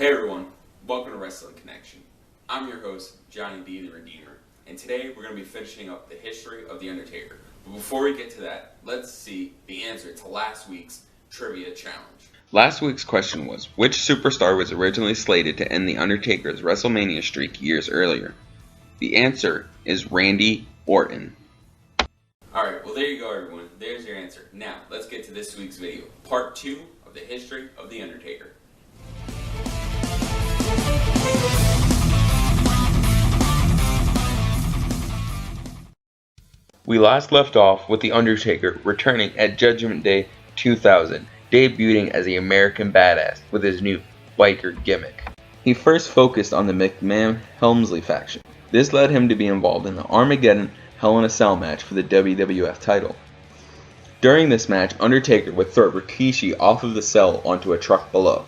Hey everyone, welcome to Wrestling Connection. I'm your host, Johnny D. the Redeemer, and today we're going to be finishing up the history of The Undertaker. But before we get to that, let's see the answer to last week's trivia challenge. Last week's question was, which superstar was originally slated to end The Undertaker's WrestleMania streak years earlier? The answer is Randy Orton. Alright, well there you go everyone, there's your answer. Now, let's get to this week's video, part 2 of the history of The Undertaker. We last left off with The Undertaker returning at Judgment Day 2000, debuting as the American Badass with his new biker gimmick. He first focused on the McMahon-Helmsley faction. This led him to be involved in the Armageddon Hell in a Cell match for the WWF title. During this match, Undertaker would throw Rikishi off of the cell onto a truck below,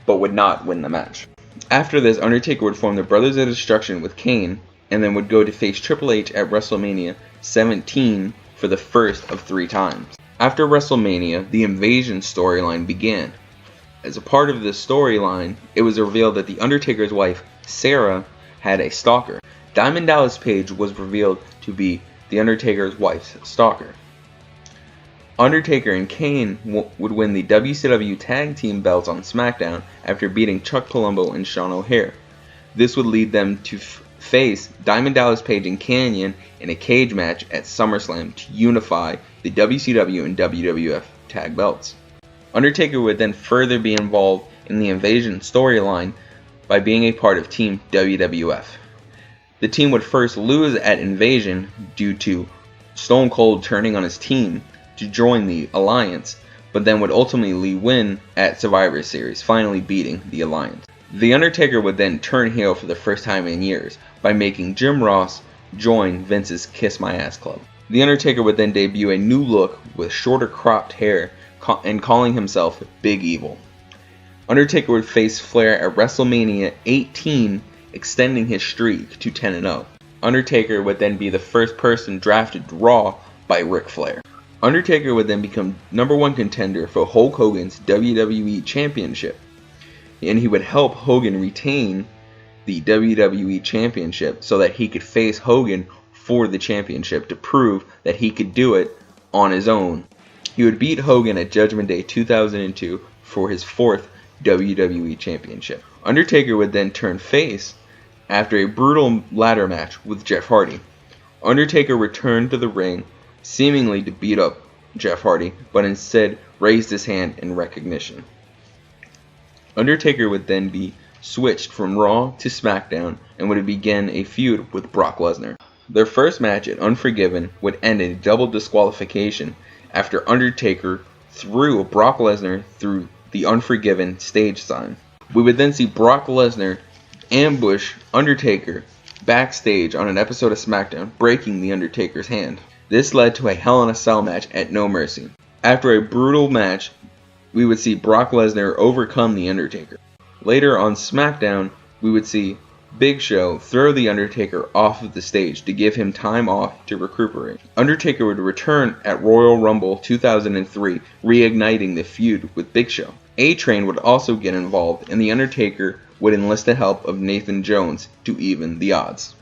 but would not win the match. After this, Undertaker would form the Brothers of Destruction with Kane, and then would go to face Triple H at WrestleMania 17 for the first of 3 times. After WrestleMania, the Invasion storyline began. As a part of this storyline, it was revealed that The Undertaker's wife, Sarah, had a stalker. Diamond Dallas Page was revealed to be The Undertaker's wife's stalker. Undertaker and Kane would win the WCW Tag Team belts on SmackDown after beating Chuck Palumbo and Sean O'Haire. This would lead them to face Diamond Dallas Page and Kanyon in a cage match at SummerSlam to unify the WCW and WWF tag belts. Undertaker would then further be involved in the Invasion storyline by being a part of Team WWF. The team would first lose at Invasion due to Stone Cold turning on his team to join the Alliance, but then would ultimately win at Survivor Series, finally beating the Alliance. The Undertaker would then turn heel for the first time in years by making Jim Ross join Vince's Kiss My Ass Club. The Undertaker would then debut a new look with shorter cropped hair and calling himself Big Evil. Undertaker would face Flair at WrestleMania 18, extending his streak to 10-0. Undertaker would then be the first person drafted to Raw by Ric Flair. Undertaker would then become #1 contender for Hulk Hogan's WWE Championship, and he would help Hogan retain the WWE Championship so that he could face Hogan for the championship to prove that he could do it on his own. He would beat Hogan at Judgment Day 2002 for his 4th WWE Championship. Undertaker would then turn face after a brutal ladder match with Jeff Hardy. Undertaker returned to the ring seemingly to beat up Jeff Hardy, but instead raised his hand in recognition. Undertaker would then be switched from Raw to SmackDown and would begin a feud with Brock Lesnar. Their first match at Unforgiven would end in a double disqualification after Undertaker threw Brock Lesnar through the Unforgiven stage sign. We would then see Brock Lesnar ambush Undertaker backstage on an episode of SmackDown, breaking the Undertaker's hand. This led to a Hell in a Cell match at No Mercy. After a brutal match, we would see Brock Lesnar overcome the Undertaker. Later on SmackDown, we would see Big Show throw the Undertaker off of the stage to give him time off to recuperate. Undertaker would return at Royal Rumble 2003, reigniting the feud with Big Show. A-Train would also get involved, and the Undertaker would enlist the help of Nathan Jones to even the odds.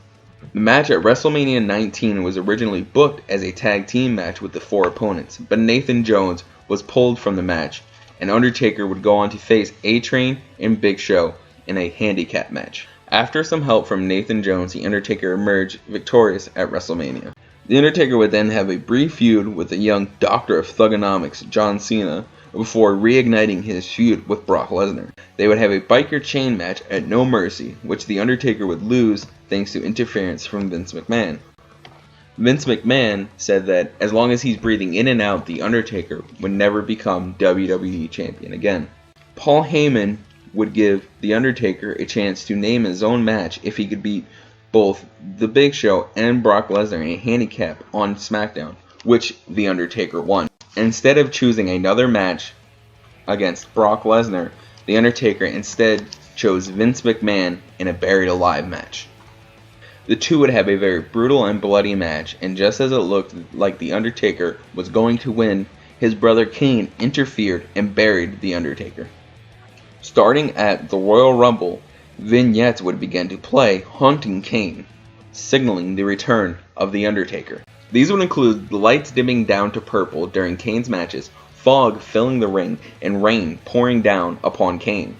The match at WrestleMania 19 was originally booked as a tag team match with the 4 opponents, but Nathan Jones was pulled from the match, and Undertaker would go on to face A-Train and Big Show in a handicap match. After some help from Nathan Jones, the Undertaker emerged victorious at WrestleMania. The Undertaker would then have a brief feud with the young Doctor of Thugonomics, John Cena, before reigniting his feud with Brock Lesnar. They would have a biker chain match at No Mercy, which the Undertaker would lose thanks to interference from Vince McMahon. Vince McMahon said that as long as he's breathing in and out, the Undertaker would never become WWE Champion again. Paul Heyman would give the Undertaker a chance to name his own match if he could beat both the Big Show and Brock Lesnar in a handicap on SmackDown, which the Undertaker won. Instead of choosing another match against Brock Lesnar, the Undertaker instead chose Vince McMahon in a Buried Alive match. The two would have a very brutal and bloody match, and just as it looked like the Undertaker was going to win, his brother Kane interfered and buried the Undertaker. Starting at the Royal Rumble, vignettes would begin to play haunting Kane, signaling the return of The Undertaker. These would include the lights dimming down to purple during Kane's matches, fog filling the ring, and rain pouring down upon Kane.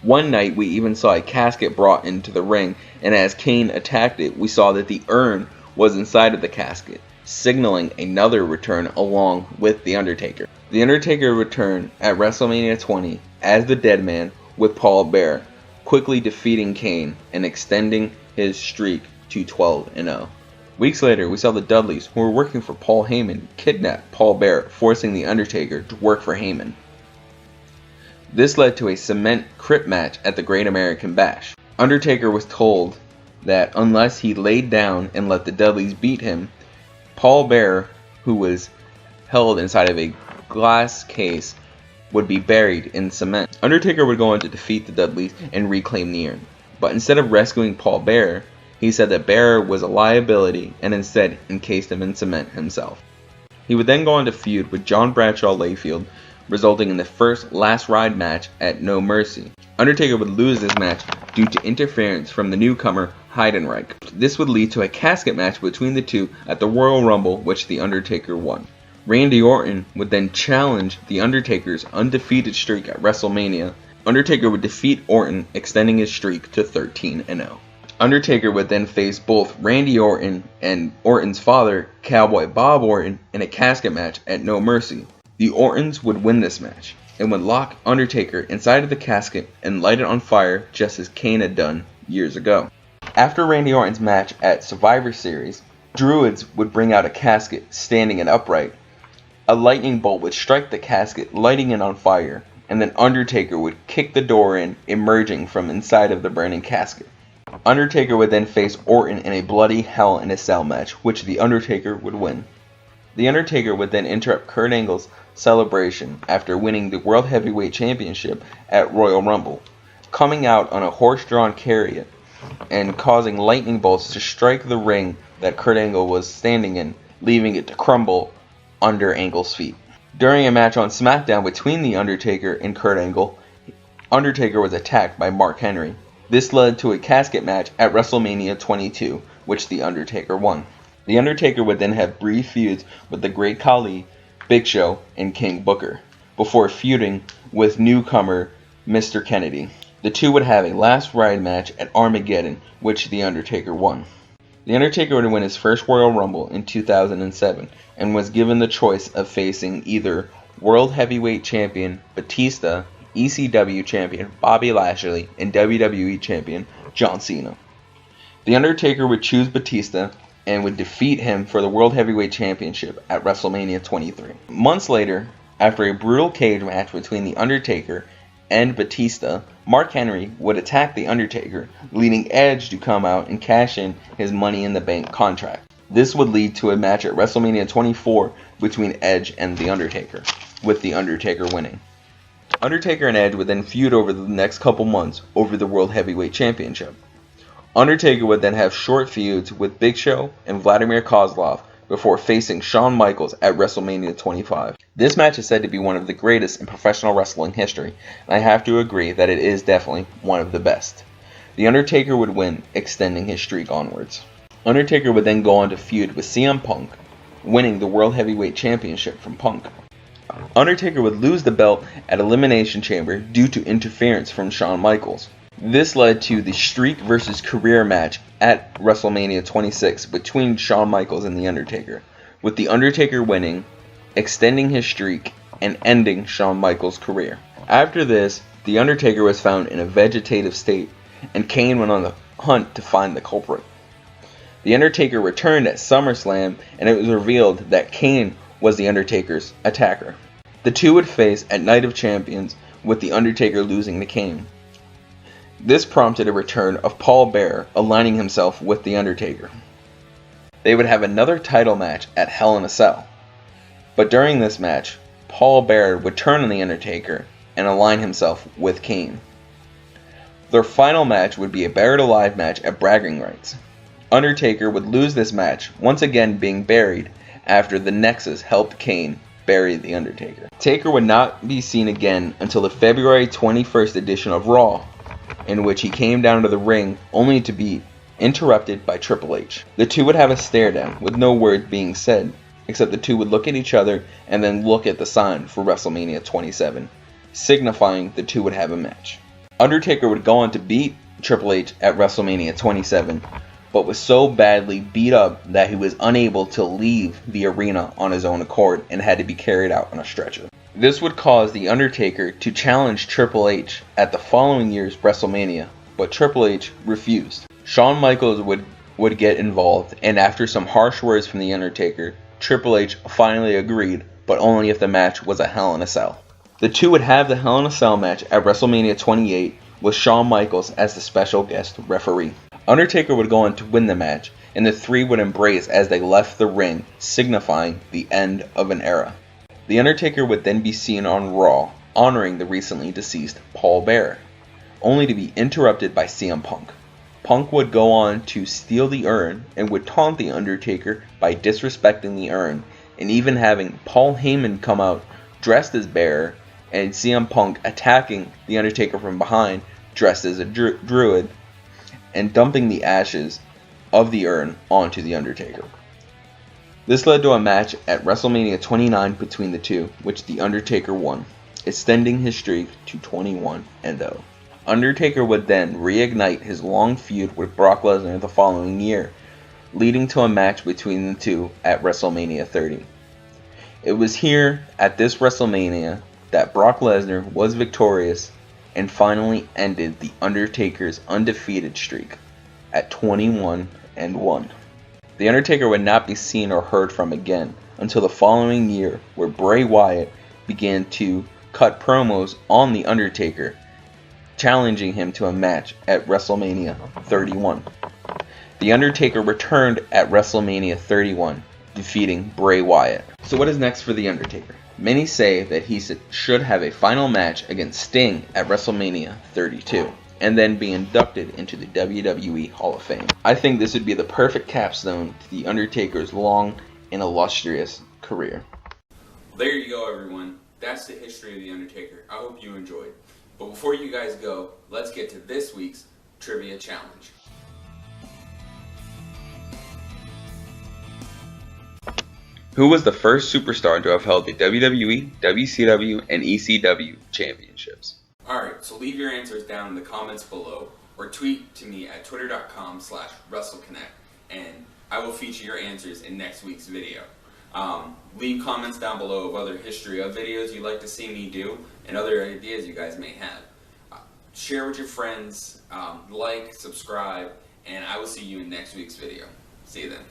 One night we even saw a casket brought into the ring, and as Kane attacked it, we saw that the urn was inside of the casket, signaling another return along with The Undertaker. The Undertaker returned at WrestleMania 20 as the Dead Man with Paul Bearer, quickly defeating Kane and extending his streak to 12-0. Weeks later, we saw the Dudleys, who were working for Paul Heyman, kidnap Paul Bearer, forcing The Undertaker to work for Heyman. This led to a cement crypt match at the Great American Bash. Undertaker was told that unless he laid down and let the Dudleys beat him, Paul Bearer, who was held inside of a glass case, would be buried in cement. Undertaker would go on to defeat the Dudleys and reclaim the urn. But instead of rescuing Paul Bearer, he said that Bearer was a liability and instead encased him in cement himself. He would then go on to feud with John Bradshaw Layfield, resulting in the first last ride match at No Mercy. Undertaker would lose this match due to interference from the newcomer Heidenreich. This would lead to a casket match between the two at the Royal Rumble, which The Undertaker won. Randy Orton would then challenge The Undertaker's undefeated streak at WrestleMania. Undertaker would defeat Orton, extending his streak to 13-0. Undertaker would then face both Randy Orton and Orton's father, Cowboy Bob Orton, in a casket match at No Mercy. The Ortons would win this match and would lock Undertaker inside of the casket and light it on fire just as Kane had done years ago. After Randy Orton's match at Survivor Series, Druids would bring out a casket standing and upright. A lightning bolt would strike the casket, lighting it on fire, and then Undertaker would kick the door in, emerging from inside of the burning casket. Undertaker would then face Orton in a bloody Hell in a Cell match, which The Undertaker would win. The Undertaker would then interrupt Kurt Angle's celebration after winning the World Heavyweight Championship at Royal Rumble, coming out on a horse-drawn chariot and causing lightning bolts to strike the ring that Kurt Angle was standing in, leaving it to crumble under Angle's feet. During a match on SmackDown between The Undertaker and Kurt Angle, Undertaker was attacked by Mark Henry. This led to a casket match at WrestleMania 22, which The Undertaker won. The Undertaker would then have brief feuds with the Great Khali, Big Show, and King Booker, before feuding with newcomer Mr. Kennedy. The two would have a last ride match at Armageddon, which The Undertaker won. The Undertaker would win his first Royal Rumble in 2007 and was given the choice of facing either World Heavyweight Champion Batista, ECW Champion Bobby Lashley, and WWE Champion John Cena. The Undertaker would choose Batista and would defeat him for the World Heavyweight Championship at WrestleMania 23. Months later, after a brutal cage match between The Undertaker and Batista, Mark Henry would attack The Undertaker, leading Edge to come out and cash in his Money in the Bank contract. This would lead to a match at WrestleMania 24 between Edge and The Undertaker, with The Undertaker winning. Undertaker and Edge would then feud over the next couple months over the World Heavyweight Championship. Undertaker would then have short feuds with Big Show and Vladimir Kozlov before facing Shawn Michaels at WrestleMania 25. This match is said to be one of the greatest in professional wrestling history, and I have to agree that it is definitely one of the best. The Undertaker would win, extending his streak onwards. Undertaker would then go on to feud with CM Punk, winning the World Heavyweight Championship from Punk. Undertaker would lose the belt at Elimination Chamber due to interference from Shawn Michaels. This led to the Streak vs. Career match at WrestleMania 26 between Shawn Michaels and The Undertaker, with The Undertaker winning, extending his streak, and ending Shawn Michaels' career. After this, The Undertaker was found in a vegetative state, and Kane went on the hunt to find the culprit. The Undertaker returned at SummerSlam, and it was revealed that Kane was The Undertaker's attacker. The two would face at Night of Champions, with The Undertaker losing to Kane. This prompted a return of Paul Bearer, aligning himself with The Undertaker. They would have another title match at Hell in a Cell. But during this match, Paul Bearer would turn on The Undertaker and align himself with Kane. Their final match would be a Buried Alive match at Bragging Rights. Undertaker would lose this match, once again being buried after the Nexus helped Kane bury The Undertaker. Taker would not be seen again until the February 21st edition of Raw, in which he came down to the ring only to be interrupted by Triple H. The two would have a stare down with no words being said, except the two would look at each other and then look at the sign for WrestleMania 27, signifying the two would have a match. Undertaker would go on to beat Triple H at WrestleMania 27, but was so badly beat up that he was unable to leave the arena on his own accord and had to be carried out on a stretcher. This would cause The Undertaker to challenge Triple H at the following year's WrestleMania, but Triple H refused. Shawn Michaels would get involved, and after some harsh words from The Undertaker, Triple H finally agreed, but only if the match was a Hell in a Cell. The two would have the Hell in a Cell match at WrestleMania 28 with Shawn Michaels as the special guest referee. Undertaker would go on to win the match, and the three would embrace as they left the ring, signifying the end of an era. The Undertaker would then be seen on Raw, honoring the recently deceased Paul Bearer, only to be interrupted by CM Punk. Punk would go on to steal the urn and would taunt The Undertaker by disrespecting the urn, and even having Paul Heyman come out dressed as Bearer, and CM Punk attacking The Undertaker from behind dressed as a druid, and dumping the ashes of the urn onto The Undertaker. This led to a match at WrestleMania 29 between the two, which The Undertaker won, extending his streak to 21-0. Undertaker would then reignite his long feud with Brock Lesnar the following year, leading to a match between the two at WrestleMania 30. It was here at this WrestleMania that Brock Lesnar was victorious and finally ended The Undertaker's undefeated streak at 21-1. The Undertaker would not be seen or heard from again until the following year, where Bray Wyatt began to cut promos on The Undertaker, challenging him to a match at WrestleMania 31. The Undertaker returned at WrestleMania 31, defeating Bray Wyatt. So what is next for The Undertaker? Many say that he should have a final match against Sting at WrestleMania 32, and then be inducted into the WWE Hall of Fame. I think this would be the perfect capstone to The Undertaker's long and illustrious career. There you go, everyone. That's the history of The Undertaker. I hope you enjoyed. But before you guys go, let's get to this week's Trivia Challenge. Who was the first superstar to have held the WWE, WCW, and ECW championships? Alright, so leave your answers down in the comments below, or tweet to me at twitter.com/WrestleConnect, and I will feature your answers in next week's video. Leave comments down below of other history of videos you'd like to see me do, and other ideas you guys may have. Share with your friends, like, subscribe, and I will see you in next week's video. See you then.